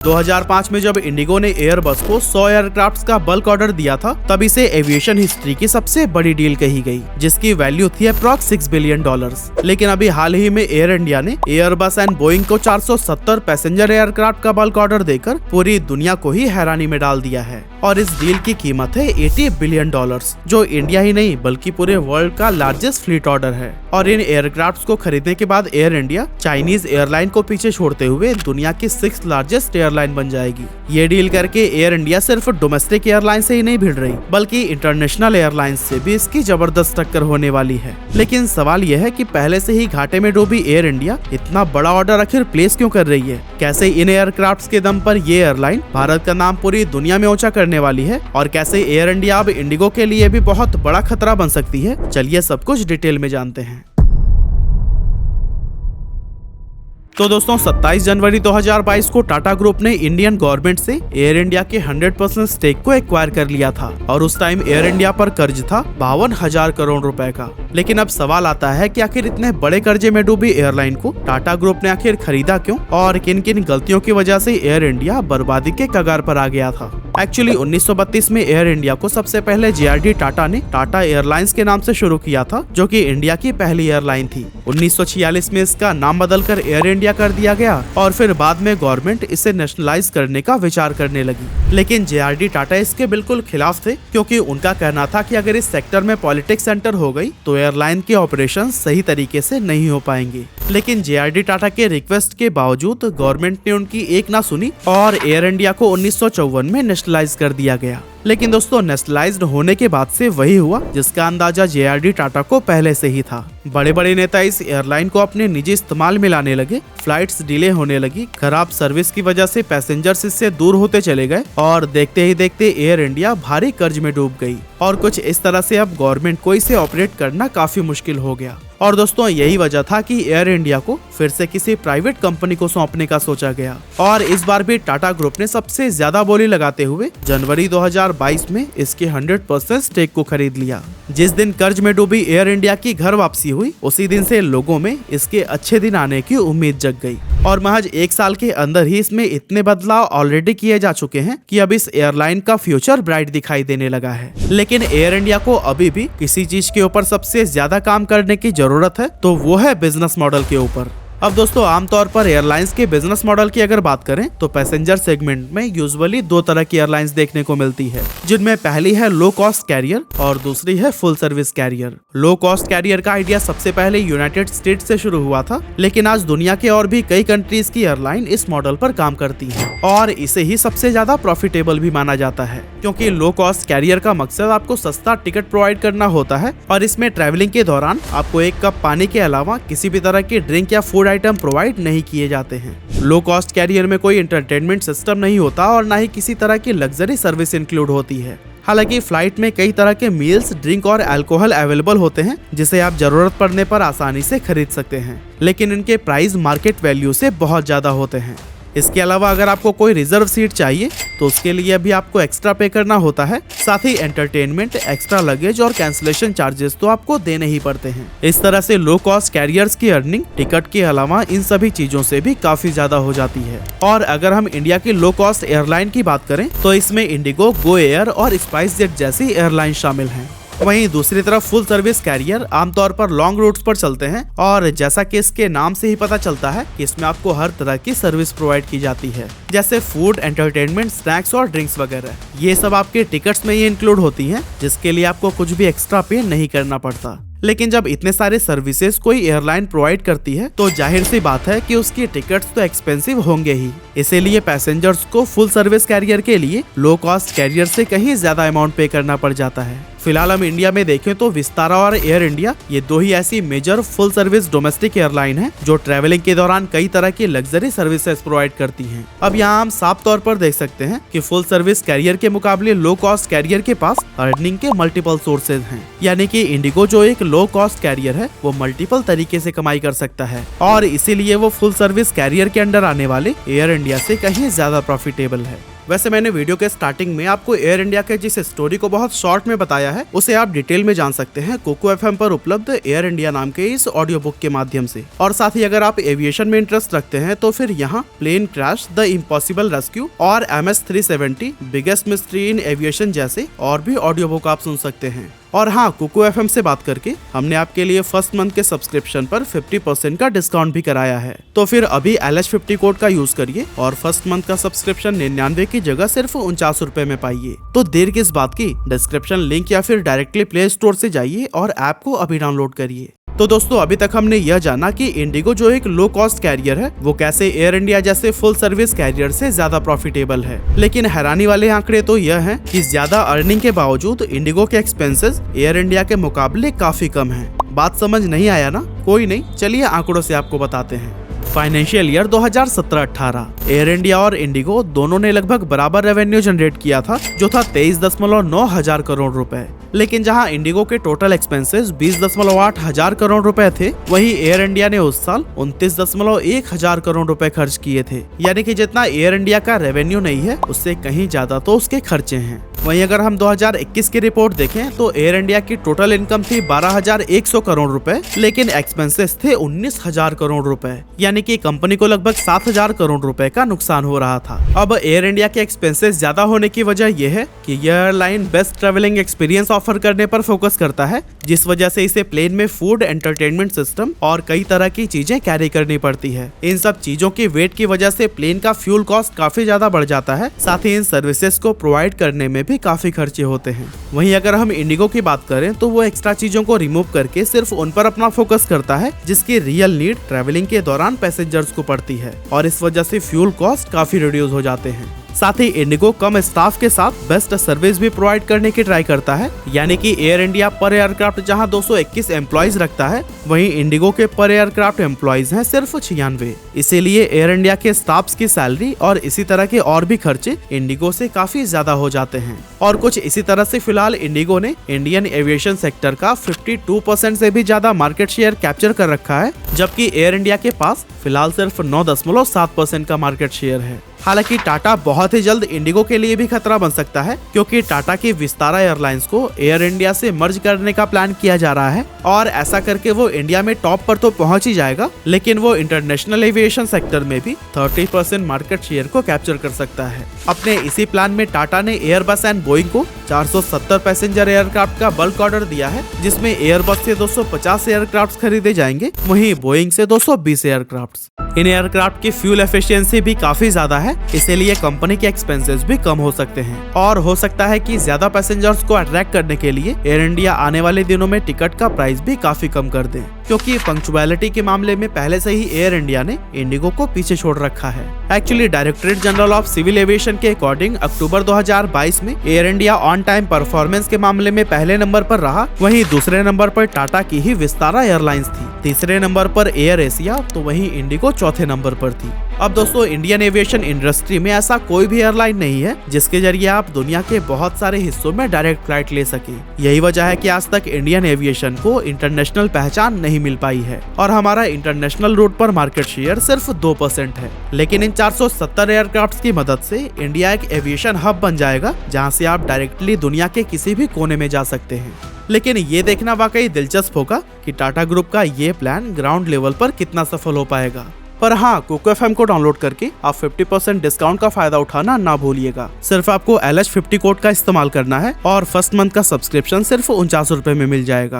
2005 में जब इंडिगो ने एयरबस को 100 एयरक्राफ्ट्स का बल्क ऑर्डर दिया था, तब इसे एविएशन हिस्ट्री की सबसे बड़ी डील कही गई, जिसकी वैल्यू थी अप्रॉक्स $6 बिलियन। लेकिन अभी हाल ही में एयर इंडिया ने एयरबस एंड बोइंग को 470 पैसेंजर एयरक्राफ्ट का बल्क ऑर्डर देकर पूरी दुनिया को ही हैरानी में डाल दिया है। और इस डील की कीमत है $80 बिलियन, जो इंडिया ही नहीं बल्कि पूरे वर्ल्ड का लार्जेस्ट फ्लीट ऑर्डर है। और इन एयरक्राफ्ट्स को खरीदने के बाद एयर इंडिया चाइनीज एयरलाइन को पीछे छोड़ते हुए दुनिया की 6th लार्जेस्ट एयरलाइन बन जाएगी। ये डील करके एयर इंडिया सिर्फ डोमेस्टिक एयरलाइन से ही नहीं भिड़ रही, बल्कि इंटरनेशनल एयरलाइन से भी इसकी जबरदस्त टक्कर होने वाली है। लेकिन सवाल यह है कि पहले से ही घाटे में डूबी एयर इंडिया इतना बड़ा ऑर्डर आखिर प्लेस क्यों कर रही है? कैसे इन एयरक्राफ्ट्स के दम पर ये एयरलाइन भारत का नाम पूरी दुनिया में ऊंचा करने वाली है? और कैसे एयर इंडिया अब इंडिगो के लिए भी बहुत बड़ा खतरा बन सकती है? चलिए सब कुछ डिटेल में जानते हैं। तो दोस्तों 27 जनवरी 2022 को टाटा ग्रुप ने इंडियन गवर्नमेंट से एयर इंडिया के 100% स्टेक को एक्वायर कर लिया था और उस टाइम एयर इंडिया पर कर्ज था 52,000 करोड़ रुपए का। लेकिन अब सवाल आता है कि आखिर इतने बड़े कर्जे में डूबी एयरलाइन को टाटा ग्रुप ने आखिर खरीदा क्यों और किन किन गलतियों की वजह से एयर इंडिया बर्बादी के कगार पर आ गया था। एक्चुअली 1932 में एयर इंडिया को सबसे पहले JRD टाटा ने टाटा एयरलाइंस के नाम से शुरू किया था, जो कि इंडिया की पहली एयरलाइन थी। 1946 में इसका नाम बदलकर एयर इंडिया कर दिया गया और फिर बाद में गवर्नमेंट इसे नेशनलाइज करने का विचार करने लगी। लेकिन JRD टाटा इसके बिल्कुल खिलाफ थे, क्योंकि उनका कहना था कि अगर इस सेक्टर में पॉलिटिक्स एंटर हो गई तो एयरलाइन के ऑपरेशन सही तरीके से नहीं हो पाएंगे। लेकिन JRD टाटा के रिक्वेस्ट के बावजूद गवर्नमेंट ने उनकी एक ना सुनी और एयर इंडिया को 1954 में नेशनलाइज कर दिया गया। लेकिन दोस्तों नेशनलाइज्ड होने के बाद से वही हुआ जिसका अंदाजा JRD टाटा को पहले से ही था। बड़े बड़े नेता इस एयरलाइन को अपने निजी इस्तेमाल में लाने लगे, फ्लाइट्स डिले होने लगी, खराब सर्विस की वजह से पैसेंजर्स इससे दूर होते चले गए और देखते ही देखते एयर इंडिया भारी कर्ज में डूब गई। और कुछ इस तरह से अब गवर्नमेंट को इसे ऑपरेट करना काफी मुश्किल हो गया। और दोस्तों यही वजह था कि एयर इंडिया को फिर से किसी प्राइवेट कंपनी को सौंपने का सोचा गया। और इस बार भी टाटा ग्रुप ने सबसे ज्यादा बोली लगाते हुए जनवरी 2022 में इसके 100% स्टेक को खरीद लिया। जिस दिन कर्ज में डूबी एयर इंडिया की घर वापसी हुई, उसी दिन से लोगों में इसके अच्छे दिन आने की उम्मीद जग गई। और महज 1 साल के अंदर ही इसमें इतने बदलाव ऑलरेडी किए जा चुके हैं कि अब इस एयरलाइन का फ्यूचर ब्राइट दिखाई देने लगा है। लेकिन एयर इंडिया को अभी भी किसी चीज के ऊपर सबसे ज्यादा काम करने की जरूरत है, तो वो है बिजनेस मॉडल के ऊपर। अब दोस्तों आमतौर पर एयरलाइंस के बिजनेस मॉडल की अगर बात करें तो पैसेंजर सेगमेंट में यूजुअली 2 तरह की एयरलाइंस देखने को मिलती है, जिनमें पहली है लो कॉस्ट कैरियर और दूसरी है full service carrier. Low cost carrier का आइडिया सबसे पहले यूनाइटेड स्टेट्स से शुरू हुआ था, लेकिन आज दुनिया के और भी कई कंट्रीज की एयरलाइन इस मॉडल पर काम करती है और इसे ही सबसे ज्यादा प्रॉफिटेबल भी माना जाता है, क्योंकि लो कॉस्ट कैरियर का मकसद आपको सस्ता टिकट प्रोवाइड करना होता है और इसमें ट्रैवलिंग के दौरान आपको 1 कप पानी के अलावा किसी भी तरह की ड्रिंक या फूड आइटम प्रोवाइड नहीं किए जाते हैं। लो कॉस्ट कैरियर में कोई एंटरटेनमेंट सिस्टम नहीं होता और ना ही किसी तरह की लग्जरी सर्विस इंक्लूड होती है। हालांकि फ्लाइट में कई तरह के मील्स, ड्रिंक और अल्कोहल अवेलेबल होते हैं, जिसे आप जरूरत पड़ने पर आसानी से खरीद सकते हैं, लेकिन इनके प्राइस मार्केट वैल्यू से बहुत ज्यादा होते हैं। इसके अलावा अगर आपको कोई रिजर्व सीट चाहिए तो उसके लिए भी आपको एक्स्ट्रा पे करना होता है। साथ ही एंटरटेनमेंट, एक्स्ट्रा लगेज और कैंसिलेशन चार्जेस तो आपको देने ही पड़ते हैं। इस तरह से लो कॉस्ट कैरियर्स की अर्निंग टिकट के अलावा इन सभी चीजों से भी काफी ज्यादा हो जाती है। और अगर हम इंडिया की लो कॉस्ट एयरलाइन की बात करें तो इसमें इंडिगो, गो एयर और स्पाइस जेट जैसी एयरलाइन शामिल हैं। वहीं दूसरी तरफ फुल सर्विस कैरियर आमतौर पर लॉन्ग रूट्स पर चलते हैं और जैसा कि इसके नाम से ही पता चलता है कि इसमें आपको हर तरह की सर्विस प्रोवाइड की जाती है, जैसे फूड, एंटरटेनमेंट, स्नैक्स और ड्रिंक्स वगैरह। ये सब आपके टिकट्स में ही इंक्लूड होती हैं, जिसके लिए आपको कुछ भी एक्स्ट्रा पे नहीं करना पड़ता। लेकिन जब इतने सारे सर्विसेज कोई एयरलाइन प्रोवाइड करती है तो जाहिर सी बात है कि उसकी टिकट्स तो एक्सपेंसिव होंगे ही। इसीलिए पैसेंजर्स को फुल सर्विस कैरियर के लिए लो कॉस्ट कैरियर से कहीं ज्यादा अमाउंट पे करना पड़ जाता है। फिलहाल हम इंडिया में देखें तो विस्तारा और एयर इंडिया ये 2 ही ऐसी major full service domestic airline हैं जो ट्रैवलिंग के दौरान कई तरह की लग्जरी सर्विसेज प्रोवाइड करती हैं। अब यहाँ हम साफ तौर पर देख सकते हैं कि फुल सर्विस कैरियर के मुकाबले लो कॉस्ट कैरियर के पास अर्निंग के मल्टीपल सोर्सेज हैं, यानी कि इंडिगो जो एक लो कॉस्ट कैरियर है वो मल्टीपल तरीके से कमाई कर सकता है और इसीलिए वो फुल सर्विस कैरियर के अंडर आने वाले एयर इंडिया से कहीं ज्यादा प्रॉफिटेबल है। वैसे मैंने वीडियो के स्टार्टिंग में आपको एयर इंडिया के जिस स्टोरी को बहुत शॉर्ट में बताया है उसे आप डिटेल में जान सकते हैं कोको FM पर उपलब्ध एयर इंडिया नाम के इस ऑडियो बुक के माध्यम से। और साथ ही अगर आप एविएशन में इंटरेस्ट रखते हैं तो फिर यहाँ plane crash, the impossible rescue और MS-370 बिगेस्ट मिस्ट्री इन एविएशन जैसे और भी ऑडियो बुक आप सुन सकते हैं। और हाँ, कोको FM से बात करके हमने आपके लिए फर्स्ट मंथ के सब्सक्रिप्शन पर 50% का डिस्काउंट भी कराया है। तो फिर अभी LH50 कोड का यूज करिए और फर्स्ट मंथ का सब्सक्रिप्शन 99 की जगह सिर्फ 49 रुपए में पाइए। तो देर किस बात की, डिस्क्रिप्शन लिंक या फिर डायरेक्टली प्ले स्टोर से जाइए और ऐप को अभी डाउनलोड करिए। तो दोस्तों, अभी तक हमने यह जाना कि इंडिगो जो एक लो कॉस्ट कैरियर है वो कैसे एयर इंडिया जैसे फुल सर्विस कैरियर से ज्यादा प्रॉफिटेबल है। लेकिन हैरानी वाले आंकड़े तो यह हैं कि ज्यादा अर्निंग के बावजूद इंडिगो के एक्सपेंसेस एयर इंडिया के मुकाबले काफी कम हैं। बात समझ नहीं आया ना? कोई नहीं, चलिए आंकड़ों से आपको बताते हैं। फाइनेंशियल ईयर 2017-18 एयर इंडिया और इंडिगो दोनों ने लगभग बराबर रेवेन्यू जनरेट किया था, जो था 23.9 हजार करोड़ रुपए। लेकिन जहां इंडिगो के टोटल एक्सपेंसेस 20.8 हजार करोड़ रुपए थे, वहीं एयर इंडिया ने उस साल 29.1 हजार करोड़ रुपए खर्च किए थे। यानी कि जितना एयर इंडिया का रेवेन्यू नहीं है उससे कहीं ज्यादा तो उसके खर्चे हैं। वहीं अगर हम 2021 की रिपोर्ट देखें तो एयर इंडिया की टोटल इनकम थी 12,100 करोड़ रुपए, लेकिन एक्सपेंसेस थे 19,000 करोड़ रुपए। यानी कि कंपनी को लगभग 7,000 करोड़ रुपए का नुकसान हो रहा था। अब एयर इंडिया के एक्सपेंसेस ज्यादा होने की वजह यह है कि यह airline best travelling experience offer करने पर फोकस करता है, जिस वजह से इसे प्लेन में फूड, एंटरटेनमेंट सिस्टम और कई तरह की चीजें कैरी करनी पड़ती है। इन सब चीजों की वेट की वजह से प्लेन का फ्यूल कॉस्ट काफी ज्यादा बढ़ जाता है। साथ ही इन सर्विसेज को प्रोवाइड करने में भी काफी खर्चे होते हैं। वहीं अगर हम इंडिगो की बात करें तो वो एक्स्ट्रा चीजों को रिमूव करके सिर्फ उन पर अपना फोकस करता है जिसकी रियल नीड ट्रैवलिंग के दौरान पैसेंजर्स को पड़ती है, और इस वजह से फ्यूल कॉस्ट काफी रिड्यूस हो जाते हैं। साथ ही इंडिगो कम स्टाफ के साथ बेस्ट सर्विस भी प्रोवाइड करने की ट्राई करता है। यानी कि एयर इंडिया पर एयरक्राफ्ट जहां 221 एम्प्लॉइज रखता है, वहीं इंडिगो के पर एयरक्राफ्ट एम्प्लॉइज हैं सिर्फ 96। इसीलिए एयर इंडिया के स्टाफ्स की सैलरी और इसी तरह के और भी खर्चे इंडिगो से काफी ज्यादा हो जाते हैं। और कुछ इसी तरह से फिलहाल इंडिगो ने इंडियन एविएशन सेक्टर का 52% से भी ज्यादा मार्केट शेयर कैप्चर कर रखा है, जबकि एयर इंडिया के पास फिलहाल सिर्फ 9.7% का मार्केट शेयर है। हालांकि टाटा बहुत ही जल्द इंडिगो के लिए भी खतरा बन सकता है, क्योंकि टाटा की विस्तारा एयरलाइंस को एयर इंडिया से मर्ज करने का प्लान किया जा रहा है, और ऐसा करके वो इंडिया में टॉप पर तो पहुंच ही जाएगा, लेकिन वो इंटरनेशनल एविएशन सेक्टर में भी 30% मार्केट शेयर को कैप्चर कर सकता है। अपने इसी प्लान में टाटा ने एयरबस एंड बोइंग को 470 पैसेंजर एयरक्राफ्ट का बल्क ऑर्डर दिया है, जिसमें एयरबस से 250 एयरक्राफ्ट खरीदे जाएंगे, वहीं बोइंग से 220 एयरक्राफ्ट। इन एयरक्राफ्ट की फ्यूल एफिशिएंसी भी काफी ज्यादा है, इसीलिए कंपनी के एक्सपेंसेस भी कम हो सकते हैं। और हो सकता है कि ज्यादा पैसेंजर्स को अट्रैक्ट करने के लिए एयर इंडिया आने वाले दिनों में टिकट का प्राइस भी काफी कम कर दे, क्योंकि पंक्चुअलिटी के मामले में पहले से ही एयर इंडिया ने इंडिगो को पीछे छोड़ रखा है। Actually directorate general of civil aviation के अकॉर्डिंग अक्टूबर 2022 में Air India on time performance के मामले में पहले नंबर पर रहा, वहीं दूसरे नंबर पर टाटा की ही विस्तारा एयरलाइंस थी, तीसरे नंबर पर एयर एशिया, तो वहीं इंडिगो चौथे नंबर पर थी। अब दोस्तों, इंडियन एविएशन इंडस्ट्री में ऐसा कोई भी एयरलाइन नहीं है जिसके जरिए आप दुनिया के बहुत सारे हिस्सों में डायरेक्ट फ्लाइट ले सके। यही वजह है कि आज तक इंडियन एविएशन को इंटरनेशनल पहचान नहीं मिल पाई है, और हमारा इंटरनेशनल रूट पर मार्केट शेयर सिर्फ 2% है। लेकिन इन 470 एयरक्राफ्ट की मदद से इंडिया एक एविएशन हब बन जाएगा, जहाँ से आप डायरेक्टली दुनिया के किसी भी कोने में जा सकते हैं। लेकिन ये देखना वाकई दिलचस्प होगा कि टाटा ग्रुप का ये प्लान ग्राउंड लेवल पर कितना सफल हो पाएगा। पर हाँ, कोको FM को डाउनलोड करके आप 50% डिस्काउंट का फायदा उठाना ना भूलिएगा। सिर्फ आपको LH50 कोड का इस्तेमाल करना है और फर्स्ट मंथ का सब्सक्रिप्शन सिर्फ 49 रुपए में मिल जाएगा।